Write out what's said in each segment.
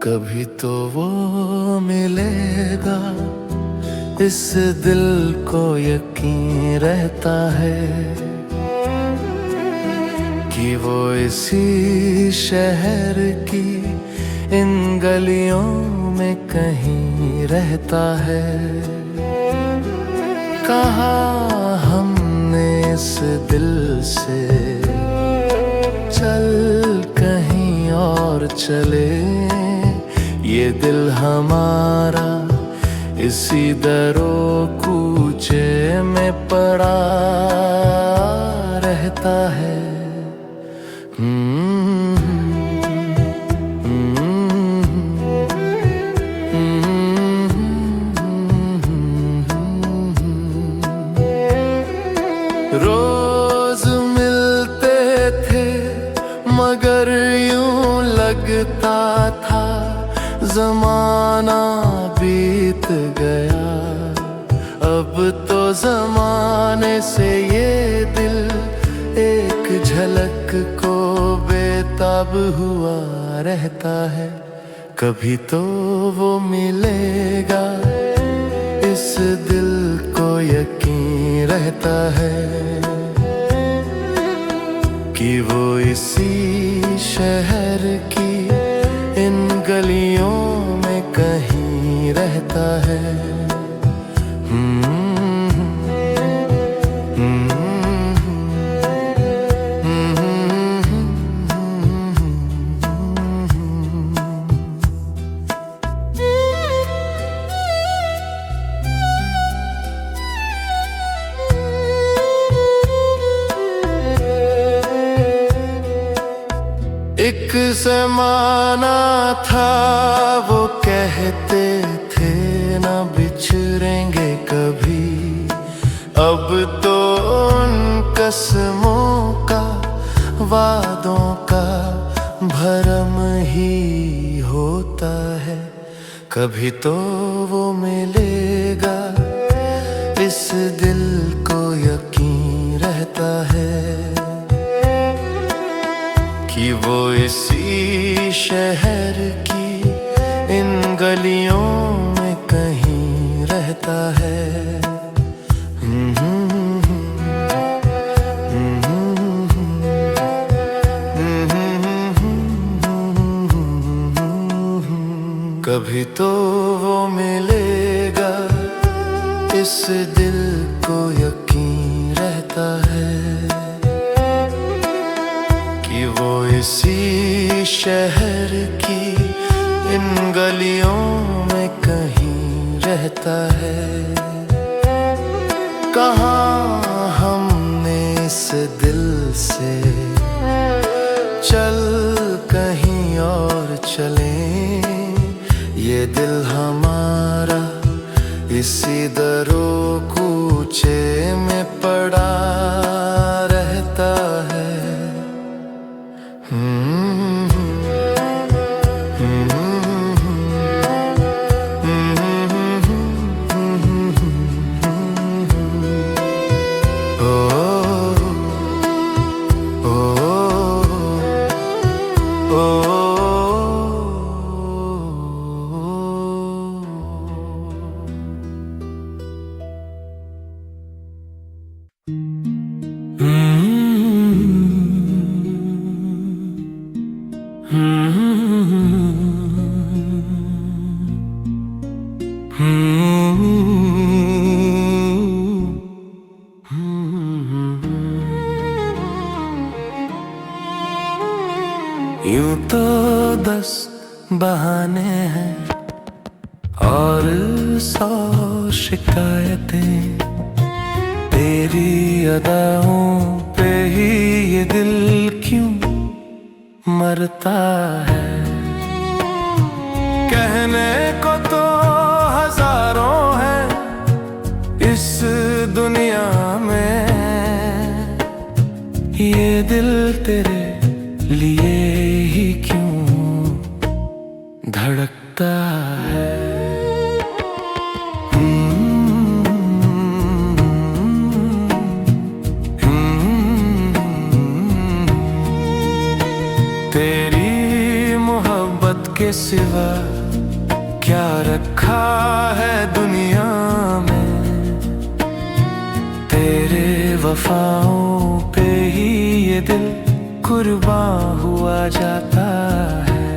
कभी तो वो मिलेगा, इस दिल को यकीन रहता है कि वो इसी शहर की इन गलियों में कहीं रहता है। कहा हमने इस दिल से चल कहीं और चले, ये दिल हमारा इसी दरो कूचे में पड़ा रहता है। रोज मिलते थे मगर यूं लगता था जमाना बीत गया। अब तो जमाने से ये दिल एक झलक को बेताब हुआ रहता है। कभी तो वो मिलेगा, इस दिल को यकीन रहता है कि वो इसी शहर की इन गलियों में कहीं रहता है। एक ज़माना था वो कहते थे ना बिछड़ेंगे कभी। अब तो उन कसमों का वादों का भरम ही होता है। कभी तो वो मिलेगा, इस दिल को यकीन रहता है कि वो इसी शहर की इन गलियों में कहीं रहता है। कभी तो वो मिलेगा, इस दिल को यकीन रहता है कि वो इसी शहर की इन गलियों में कहीं रहता है। कहाँ हमने इस दिल से चल कहीं और चले, ये दिल हमारा इसी दरो कूचे में पड़ा रहता है। यूं तो 10 बहाने हैं और 100 शिकायतें, तेरी अदाओं पे ही ये दिल क्यों मरता है। कहने को तो हजारों हैं इस दुनिया में, ये दिल तेरे लिए ही क्यों धड़कता है। तेरी मोहब्बत के के सिवा क्या रखा है दुनिया में। तेरे वफाओं पे ही ये दिल कुर्बान हुआ जाता है।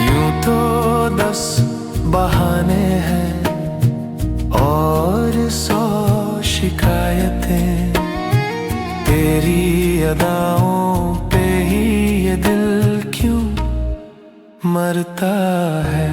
यूं तो 10 बहाने हैं और 100 शिकायतें। तेरी अदाओं पे ही ये दिल क्यों मरता है।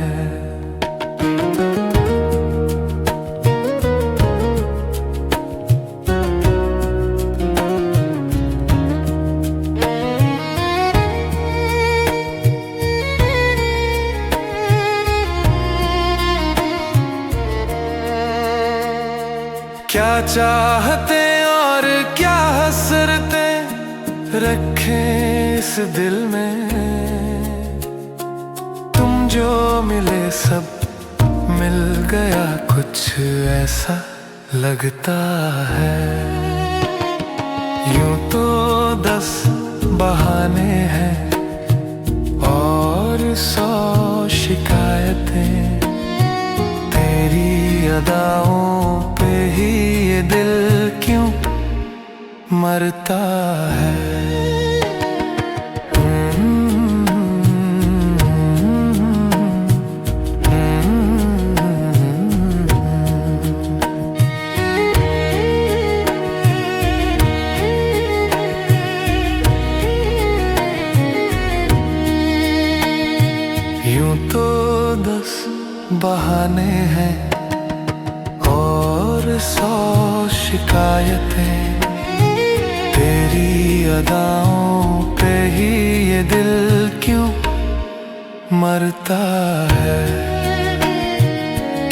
क्या चाहते और क्या हसरतें रखें इस दिल में। तुम जो मिले सब मिल गया कुछ ऐसा लगता है। यूं तो 10 बहाने हैं और 100 शिकायतें। तेरी अदाओं पे ही ये दिल क्यों मरता है। यूं तो 10 बहाने हैं और 100 शिकायतें। तेरी अदाओं पे ही ये दिल क्यों मरता है।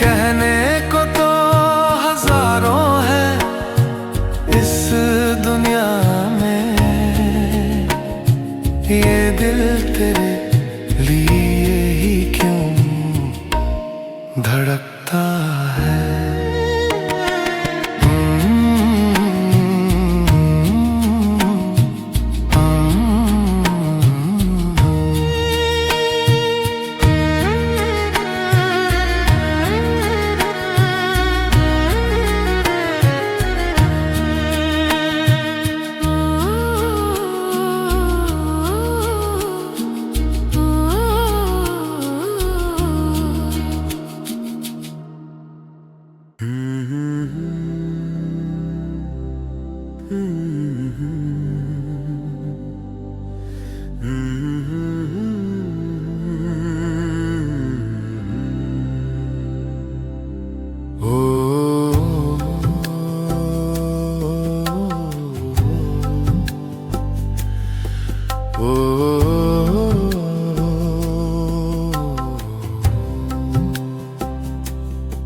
कहने को तो हजारों है इस दुनिया में, ये दिल तेरे लिए ही क्यों धड़कता है।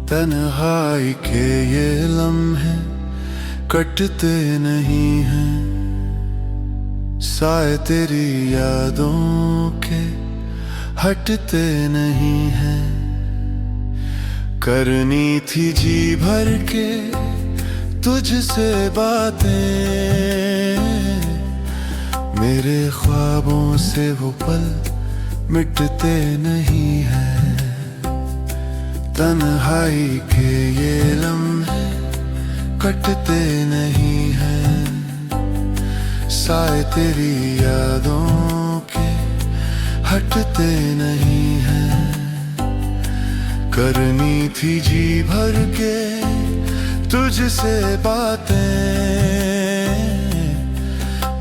तन्हाई के ये लम्हे कटते नहीं हैं, साए तेरी यादों के हटते नहीं हैं। करनी थी जी भर के तुझसे बातें, मेरे ख्वाबों से वो पल मिटते नहीं हैं। तन्हाई के ये लम्हे कटते नहीं हैं, साए तेरी यादों के हटते नहीं हैं। करनी थी जी भर के तुझसे बातें,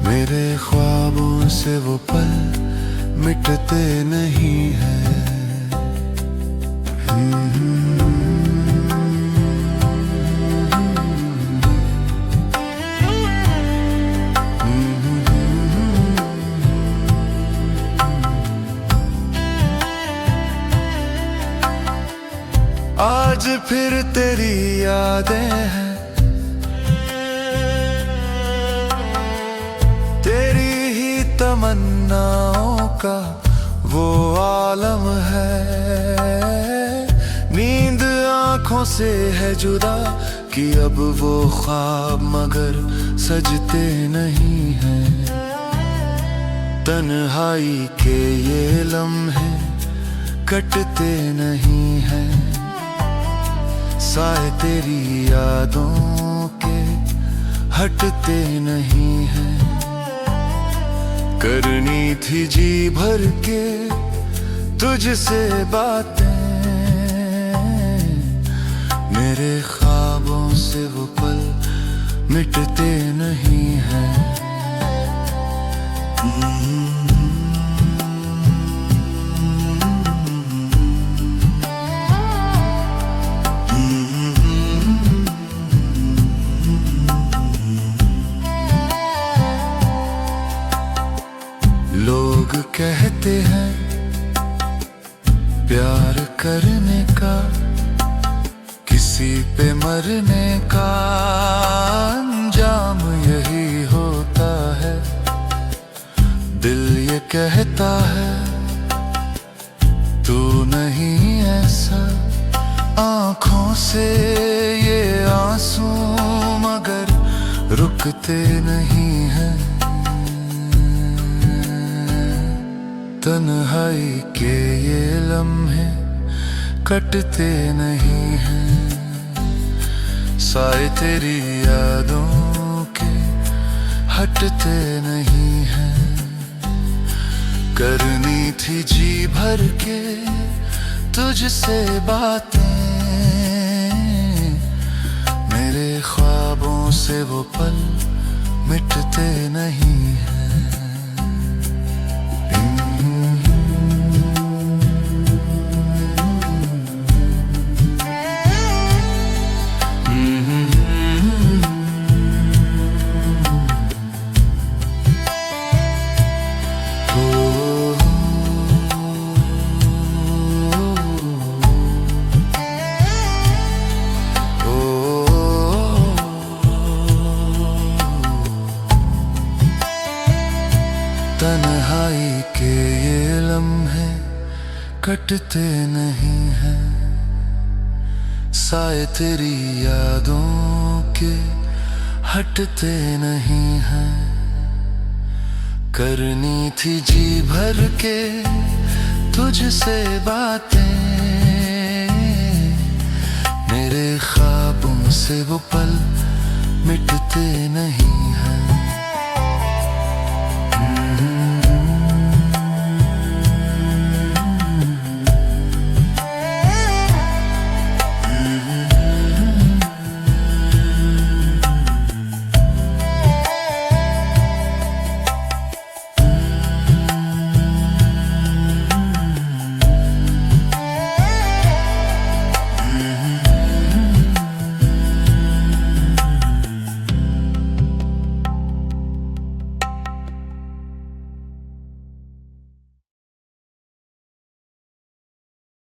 मेरे ख्वाबों से वो पल मिटते नहीं हैं। आज फिर तेरी यादें हैं, तेरी ही तमन्नाओं का वो आलम है। नींद आँखों से है जुदा कि अब वो ख्वाब मगर सजते नहीं हैं। तन्हाई के ये लम्हे कटते नहीं हैं, साए तेरी यादों के हटते नहीं हैं। करनी थी जी भर के तुझसे बातें, मेरे ख्वाबों से वो पल मिटते नहीं हैं। लोग कहते हैं प्यार करने का किसी पे मरने का अंजाम यही होता है। दिल ये कहता है तू नहीं ऐसा, आँखों से ये आंसू मगर रुकते नहीं हैं। तन्हाई के ये लम्हे कटते नहीं हैं, साए तेरी यादों के हटते नहीं हैं। करनी थी जी भर के तुझसे बातें, मेरे ख्वाबों से वो पल मिटते नहीं हैं। तन्हाई के ये लम्हे कटते नहीं हैं, साए तेरी यादों के हटते नहीं हैं। करनी थी जी भर के तुझसे बातें, मेरे ख्वाबों से वो पल मिट